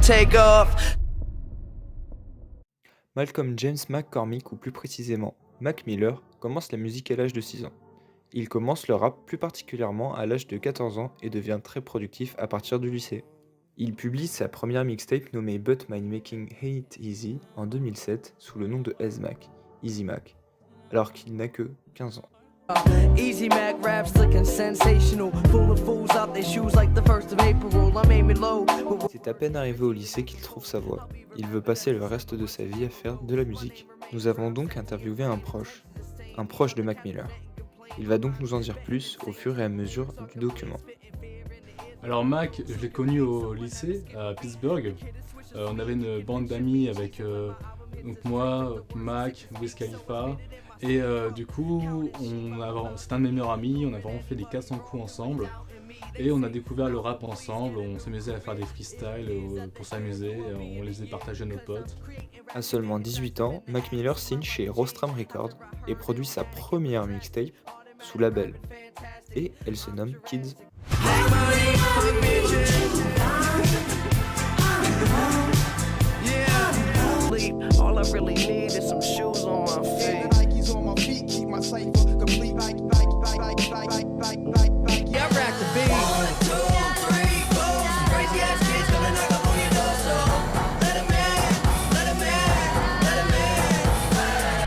take off. Malcolm James McCormick, ou plus précisément Mac Miller, commence la musique à l'âge de 6 ans. Il commence le rap plus particulièrement à l'âge de 14 ans et devient très productif à partir du lycée. Il publie sa première mixtape nommée But My Making It Easy en 2007 sous le nom de S-Mac, Easy Mac, alors qu'il n'a que 15 ans. Easy Mac raps looking sensational, full of fools out their shoes like the 1st of April. I'm aiming low. C'est à peine arrivé au lycée qu'il trouve sa voie. Il veut passer le reste de sa vie à faire de la musique. Nous avons donc interviewé un proche de Mac Miller. Il va donc nous en dire plus au fur et à mesure du document. Alors Mac, je l'ai connu au lycée à Pittsburgh. On avait une bande d'amis avec donc moi, Mac, Wiz Khalifa. Et du coup, c'est un de mes meilleurs amis, on a vraiment fait des 400 coups ensemble. Et on a découvert le rap ensemble, on s'amusait à faire des freestyles pour s'amuser, on les faisait partager à nos potes. À seulement 18 ans, Mac Miller signe chez Rostrum Records et produit sa première mixtape sous label. Et elle se nomme Kids. All I really need is some shoes on my feet. Yeah, I rack the beat. 1, 2, 3, 4. Crazy ass kids gonna knock up on your door, so let 'em in.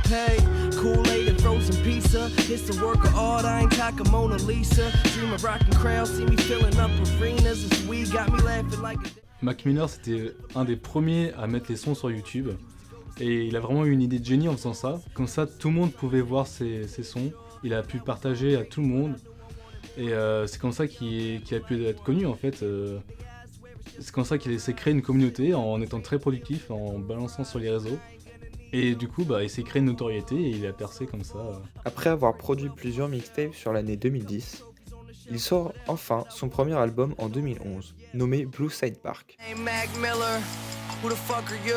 Hey, Kool-Aid and frozen pizza. It's the work of art, I ain't talking Mona Lisa. Dream of rockin' crowds, see me filling up arenas. This weed got me laughing like a... Mac Miller, c'était un des premiers à mettre les sons sur YouTube. Et il a vraiment eu une idée de génie en faisant ça. Comme ça, tout le monde pouvait voir ses sons. Il a pu le partager à tout le monde. Et c'est comme ça qu'il a pu être connu en fait. C'est comme ça qu'il s'est créé une communauté en étant très productif, en balançant sur les réseaux. Et du coup, il s'est créé une notoriété et il a percé comme ça. Après avoir produit plusieurs mixtapes sur l'année 2010, il sort enfin son premier album en 2011, nommé Blue Side Park. Hey Mac Miller, who the fuck are you?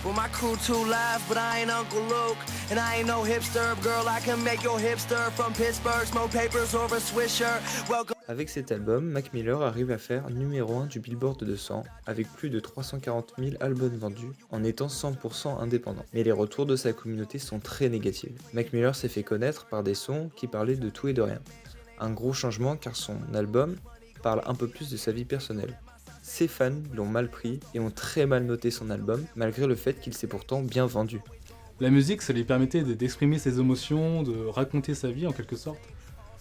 Well, my crew too live, but I ain't Uncle Luke. And I ain't no hipster, girl, I can make your hipster from Pittsburgh, smoke papers over a Swiss shirt. Welcome. Avec cet album, Mac Miller arrive à faire numéro 1 du Billboard 200 avec plus de 340 000 albums vendus en étant 100% indépendant. Mais les retours de sa communauté sont très négatifs. Mac Miller s'est fait connaître par des sons qui parlaient de tout et de rien. Un gros changement car son album parle un peu plus de sa vie personnelle. Ses fans l'ont mal pris et ont très mal noté son album, malgré le fait qu'il s'est pourtant bien vendu. La musique, ça lui permettait d'exprimer ses émotions, de raconter sa vie en quelque sorte.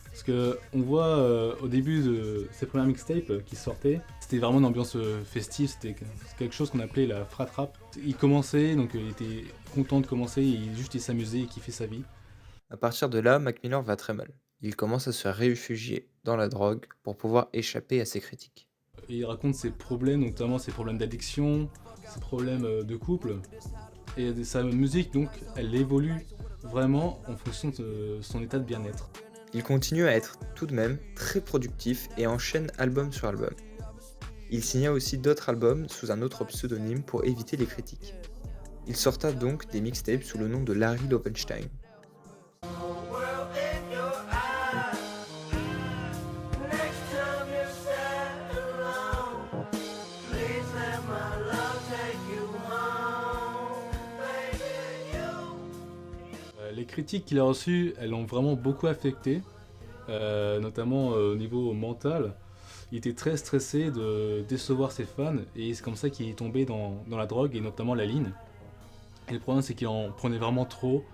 Parce que on voit au début de ses premières mixtapes qui sortaient, c'était vraiment une ambiance festive, c'était quelque chose qu'on appelait la frat rap. Il commençait, donc il était content de commencer, il s'amusait, il kiffait sa vie. À partir de là, Mac Miller va très mal. Il commence à se réfugier dans la drogue pour pouvoir échapper à ses critiques. Et il raconte ses problèmes, notamment ses problèmes d'addiction, ses problèmes de couple. Et sa musique, donc, elle évolue vraiment en fonction de son état de bien-être. Il continue à être tout de même très productif et enchaîne album sur album. Il signa aussi d'autres albums sous un autre pseudonyme pour éviter les critiques. Il sorta donc des mixtapes sous le nom de Larry Lovenstein. Les critiques qu'il a reçues, elles l'ont vraiment beaucoup affecté, notamment au niveau mental. Il était très stressé de décevoir ses fans et c'est comme ça qu'il est tombé dans la drogue et notamment la ligne. Et le problème c'est qu'il en prenait vraiment trop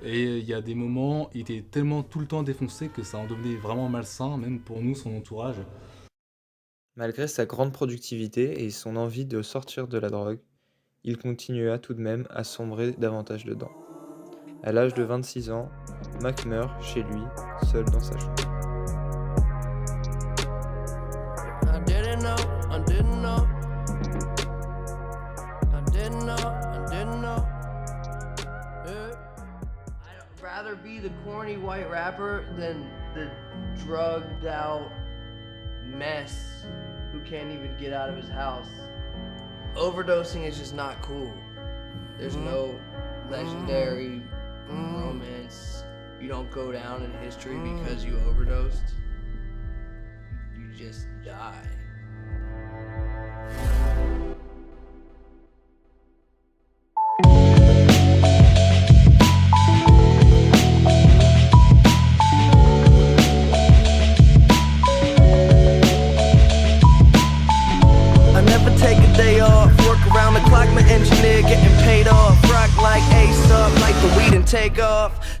et il y a des moments, il était tellement tout le temps défoncé que ça en devenait vraiment malsain, même pour nous, son entourage. Malgré sa grande productivité et son envie de sortir de la drogue, il continua tout de même à sombrer davantage dedans. À l'âge de 26 ans, Mac meurt chez lui, seul dans sa chambre. I'd rather be the corny white rapper than the drugged out mess who can't even get out of his house. Overdosing is just not cool. There's no legendary romance. You don't go down in history because you overdosed. You just die. the clock, my engineer getting paid off. Rock like Ace up, like the weed and take off.